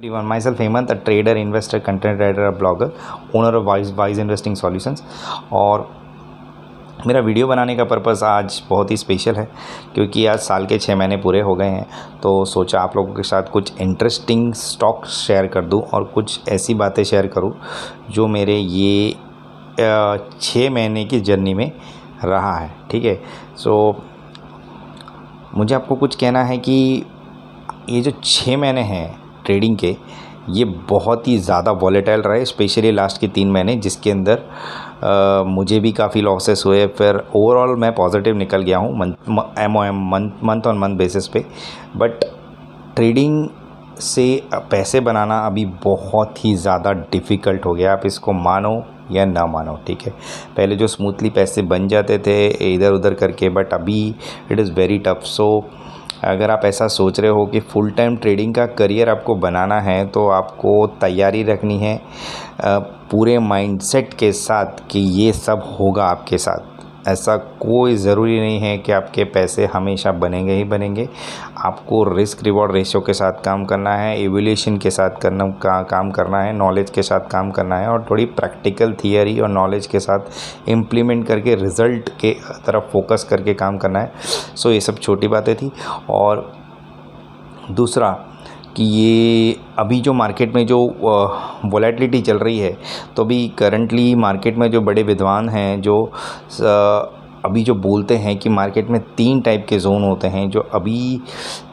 Everyone, myself Hemant, a trader, investor, content writer, a blogger, owner of Wise Investing Solutions। और मेरा video बनाने का purpose आज बहुत ही स्पेशल है क्योंकि आज साल के 6 महीने पूरे हो गए हैं। तो सोचा आप लोगों के साथ कुछ इंटरेस्टिंग स्टॉक शेयर कर दूं और कुछ ऐसी बातें शेयर करूं जो मेरे ये 6 महीने की जर्नी में रहा है। ठीक है, सो मुझे आपको कुछ कहना है कि ये जो 6 महीने हैं ट्रेडिंग के, ये बहुत ही ज़्यादा वॉलेटाइल रहे, स्पेशली लास्ट के 3 महीने जिसके अंदर मुझे भी काफ़ी लॉसेस हुए। फिर ओवरऑल मैं पॉजिटिव निकल गया हूँ मंथ ऑन मंथ बेसिस पे। बट ट्रेडिंग से पैसे बनाना अभी बहुत ही ज़्यादा डिफ़िकल्ट हो गया, आप इसको मानो या ना मानो। ठीक है, पहले जो स्मूथली पैसे बन जाते थे इधर उधर करके, बट अभी इट इज़ वेरी टफ। सो अगर आप ऐसा सोच रहे हो कि फुल टाइम ट्रेडिंग का करियर आपको बनाना है तो आपको तैयारी रखनी है पूरे माइंडसेट के साथ कि ये सब होगा आपके साथ। ऐसा कोई ज़रूरी नहीं है कि आपके पैसे हमेशा बनेंगे ही बनेंगे। आपको रिस्क रिवॉर्ड रेशियो के साथ काम करना है, एवल्यूशन के साथ काम करना है, नॉलेज के साथ काम करना है और थोड़ी प्रैक्टिकल थियरी और नॉलेज के साथ इम्प्लीमेंट करके रिज़ल्ट के तरफ फोकस करके काम करना है। सो ये सब छोटी बातें थी। और दूसरा कि ये अभी जो मार्केट में जो वोलेटिलिटी चल रही है, तो अभी करंटली मार्केट में जो बड़े विद्वान हैं जो अभी जो बोलते हैं कि मार्केट में 3 टाइप के जोन होते हैं, जो अभी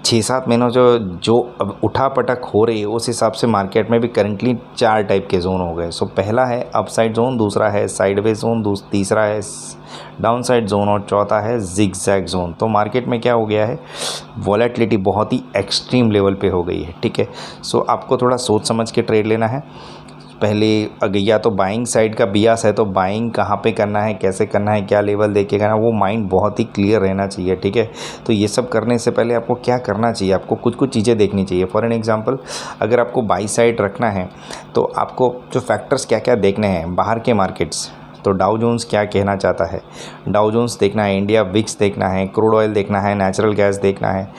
6-7 महीनों जो अब उठा पटक हो रही है उस हिसाब से मार्केट में भी करंटली 4 टाइप के जोन हो गए। सो पहला है अपसाइड जोन, दूसरा है साइडवेज जोन, तीसरा है डाउनसाइड जोन और चौथा है जिगजैग जोन। तो मार्केट में क्या हो गया है, वॉलेटिलिटी बहुत ही एक्सट्रीम लेवल पे हो गई है। ठीक है, सो आपको थोड़ा सोच समझ के ट्रेड लेना है। पहले अगर या तो बाइंग साइड का बियास है तो बाइंग कहाँ पे करना है, कैसे करना है, क्या लेवल देख के करना है, वो माइंड बहुत ही क्लियर रहना चाहिए। ठीक है, तो ये सब करने से पहले आपको क्या करना चाहिए, आपको कुछ चीज़ें देखनी चाहिए। फॉर एन एग्जांपल, अगर आपको बाई साइड रखना है तो आपको जो फैक्टर्स क्या क्या देखने हैं बाहर के मार्केट्स, तो डाउ जोन्स क्या कहना चाहता है, डाउ जोन्स देखना है, इंडिया विक्स देखना है, क्रूड ऑयल देखना है, नेचुरल गैस देखना है।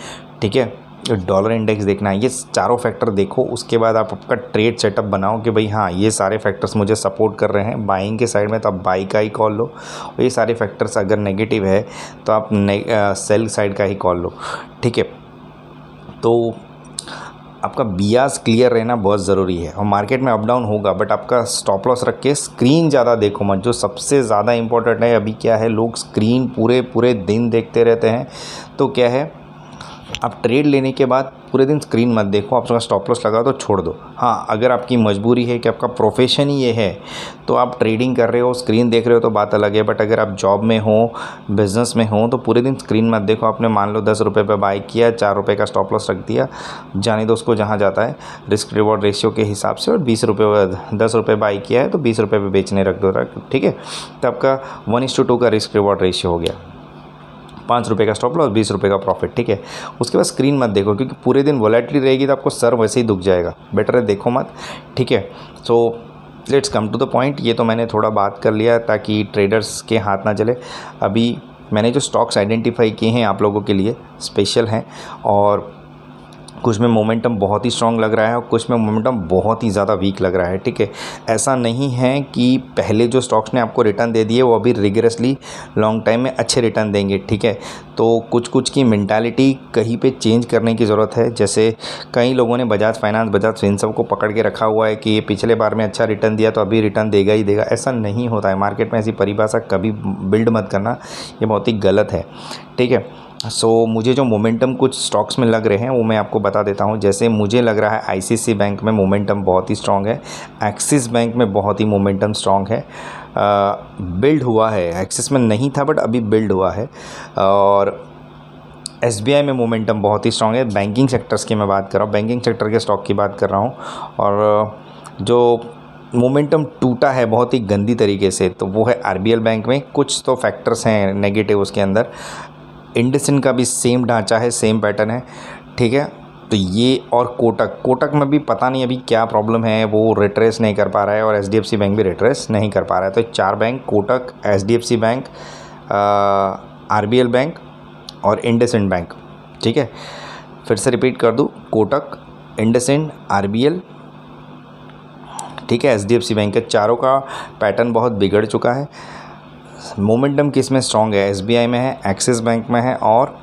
ठीक है, डॉलर इंडेक्स देखना है। ये चारों फैक्टर देखो, उसके बाद आप आपका ट्रेड सेटअप बनाओ कि भाई हाँ ये सारे फैक्टर्स मुझे सपोर्ट कर रहे हैं बाइंग के साइड में, तो आप बाई का ही कॉल लो। और ये सारे फैक्टर्स अगर नेगेटिव है तो आप सेल साइड का ही कॉल लो। ठीक है, तो आपका बियास क्लियर रहना बहुत ज़रूरी है। और मार्केट में अप डाउन होगा, बट आपका स्टॉप लॉस रख के स्क्रीन ज़्यादा देखो मत। जो सबसे ज़्यादा इंपॉर्टेंट है अभी क्या है, लोग स्क्रीन पूरे दिन देखते रहते हैं। तो क्या है, आप ट्रेड लेने के बाद पूरे दिन स्क्रीन मत देखो, आप स्टॉप लॉस लगा तो छोड़ दो। हाँ, अगर आपकी मजबूरी है कि आपका प्रोफेशन ही ये है तो आप ट्रेडिंग कर रहे हो, स्क्रीन देख रहे हो तो बात अलग है। बट अगर आप जॉब में हो, बिजनेस में हो, तो पूरे दिन स्क्रीन मत देखो। आपने मान लो 10 रुपये पे बाई किया, 4 रुपये का स्टॉप लॉस रख दिया, जाने दो उसको जहाँ जाता है रिस्क रिवॉर्ड रेशियो के हिसाब से। और 10 रुपये बाई किया है तो 20 रुपये पे बेचने रख दो। ठीक है, तो आपका 1:2 का रिस्क रिवॉर्ड रेशियो हो गया। 5 रुपये का स्टॉप लॉस, 20 रुपये का प्रॉफिट। ठीक है, उसके बाद स्क्रीन मत देखो क्योंकि पूरे दिन वॉलेटिलिटी रहेगी तो आपको सर वैसे ही दुख जाएगा। बेटर है देखो मत। ठीक है, so let's come to the point. ये तो मैंने थोड़ा बात कर लिया ताकि ट्रेडर्स के हाथ ना चले। अभी मैंने जो स्टॉक्स आइडेंटिफाई किए हैं आप लोगों के लिए स्पेशल हैं, और कुछ में मोमेंटम बहुत ही स्ट्रॉन्ग लग रहा है और कुछ में मोमेंटम बहुत ही ज़्यादा वीक लग रहा है। ठीक है, ऐसा नहीं है कि पहले जो स्टॉक्स ने आपको रिटर्न दे दिए वो अभी रिगरसली लॉन्ग टाइम में अच्छे रिटर्न देंगे। ठीक है, तो कुछ की मेंटालिटी कहीं पे चेंज करने की ज़रूरत है। जैसे कई लोगों ने बजाज फाइनेंस, बजाज फिनसर्व को पकड़ के रखा हुआ है कि ये पिछले बार में अच्छा रिटर्न दिया तो अभी रिटर्न देगा ही देगा। ऐसा नहीं होता है मार्केट में, ऐसी परिभाषा कभी बिल्ड मत करना, ये बहुत ही गलत है। ठीक है, सो मुझे जो मोमेंटम कुछ स्टॉक्स में लग रहे हैं वो मैं आपको बता देता हूँ। जैसे मुझे लग रहा है आईसीआईसीआई बैंक में मोमेंटम बहुत ही स्ट्रॉन्ग है, एक्सिस बैंक में बहुत ही मोमेंटम स्ट्रॉन्ग है, बिल्ड हुआ है। एक्सिस में नहीं था बट अभी बिल्ड हुआ है। और एसबीआई में मोमेंटम बहुत ही स्ट्रॉन्ग है। बैंकिंग सेक्टर्स की मैं बात कर रहा हूँ, बैंकिंग सेक्टर के स्टॉक की बात कर रहा हूँ। और जो मोमेंटम टूटा है बहुत ही गंदी तरीके से तो वो है आरबीएल बैंक में। कुछ तो फैक्टर्स हैं नेगेटिव उसके अंदर। इंडसइंड का भी सेम ढांचा है, सेम पैटर्न है। ठीक है, तो ये और कोटक में भी पता नहीं अभी क्या प्रॉब्लम है, वो रिट्रेस नहीं कर पा रहा है, और एचडीएफसी बैंक भी रिट्रेस नहीं कर पा रहा है। तो 4 bank, Kotak, HDFC bank, RBL bank और इंडसइंड बैंक। ठीक है, फिर से रिपीट कर दूँ, कोटक, इंडसइंड, आरबीएल, ठीक है, एचडीएफसी बैंक है। चारों का पैटर्न बहुत बिगड़ चुका है। मोमेंटम किस में स्ट्रॉन्ग है? एसबीआई में है, एक्सिस बैंक में है और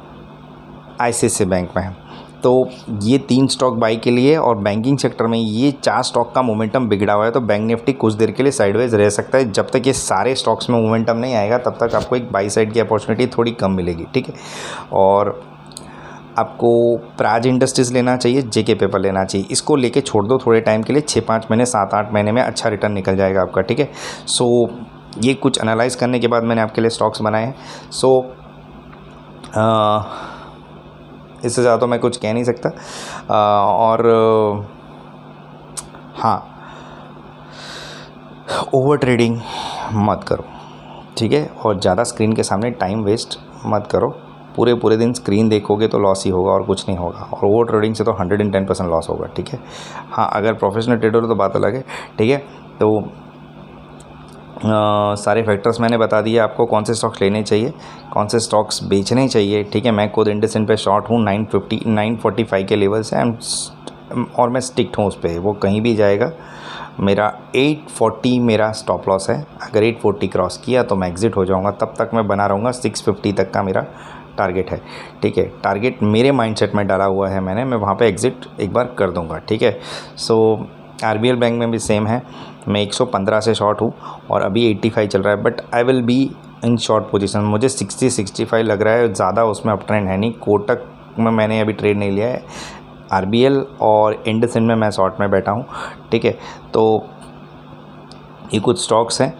आईसीआईसीआई बैंक में है। तो ये 3 स्टॉक बाई के लिए, और बैंकिंग सेक्टर में ये 4 स्टॉक का मोमेंटम बिगड़ा हुआ है। तो बैंक निफ्टी कुछ देर के लिए साइडवेज रह सकता है। जब तक ये सारे स्टॉक्स में मोमेंटम नहीं आएगा तब तक आपको एक बाई साइड की अपॉर्चुनिटी थोड़ी कम मिलेगी, ठीक है। और आपको प्राज इंडस्ट्रीज़ लेना चाहिए, जेके पेपर लेना चाहिए। इसको लेके छोड़ दो थोड़े टाइम के लिए, 6-5 महीने 7-8 महीने में अच्छा रिटर्न निकल जाएगा आपका, ठीक है। सो ये कुछ एनालाइज करने के बाद मैंने आपके लिए स्टॉक्स बनाए हैं। सो इससे ज़्यादा तो मैं कुछ कह नहीं सकता। और हाँ, ओवर ट्रेडिंग मत करो, ठीक है। और ज़्यादा स्क्रीन के सामने टाइम वेस्ट मत करो। पूरे दिन स्क्रीन देखोगे तो लॉस ही होगा और कुछ नहीं होगा। और ओवर ट्रेडिंग से तो 110% लॉस होगा, ठीक है। हाँ, अगर प्रोफेशनल ट्रेडर हो तो बात अलग है, ठीक है। तो सारे फैक्टर्स मैंने बता दिए आपको, कौन से स्टॉक्स लेने चाहिए, कौन से स्टॉक्स बेचने चाहिए, ठीक है। मैं खुद इंडसइंड पे शॉर्ट हूँ 945 के लेवल से, और मैं स्टिक्ड हूँ उस पर, वो कहीं भी जाएगा। मेरा 840 मेरा स्टॉप लॉस है। अगर 840 क्रॉस किया तो मैं एग्जिट हो जाऊँगा। तब तक मैं बना रहूँगा। 650 तक का मेरा टारगेट है, ठीक है। टारगेट मेरे माइंडसेट में डाला हुआ है मैंने, मैं वहाँ पे एग्ज़िट एक बार कर दूँगा, ठीक है। सो आरबीएल बैंक में भी सेम है। मैं 115 से शॉर्ट हूँ और अभी 85 चल रहा है, but I will be in short position. मुझे 60-65 लग रहा है, ज़्यादा उसमें अप ट्रेंड है नहीं। कोटक में मैंने अभी ट्रेड नहीं लिया है। आरबीएल और इंडसइंड में मैं शॉर्ट में बैठा हूँ, ठीक है। तो ये कुछ स्टॉक्स हैं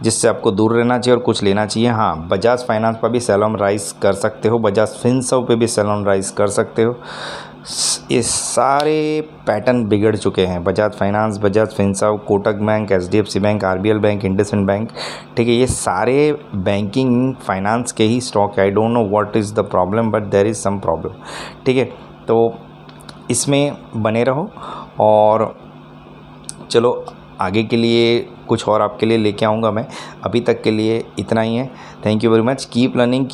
जिससे आपको दूर रहना चाहिए और कुछ लेना चाहिए। हाँ, बजाज फाइनेंस पर भी सेल ऑन राइज कर सकते हो, बजाज फिनसर्व पे भी सेल ऑन राइज कर सकते हो। ये सारे पैटर्न बिगड़ चुके हैं। Bajaj finance, Bajaj Finserv, Kotak bank, HDFC bank, RBL bank, IndusInd bank, ठीक है। ये सारे बैंकिंग फाइनेंस के ही स्टॉक है। I don't know what is the problem, but there is some problem, ठीक है। तो इसमें बने रहो और चलो आगे के लिए कुछ और आपके लिए लेके आऊँगा मैं। अभी तक के लिए इतना ही है। Thank you very much. Keep learning,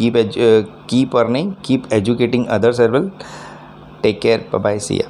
keep earning, keep educating others as well. Take care, bye bye, see या।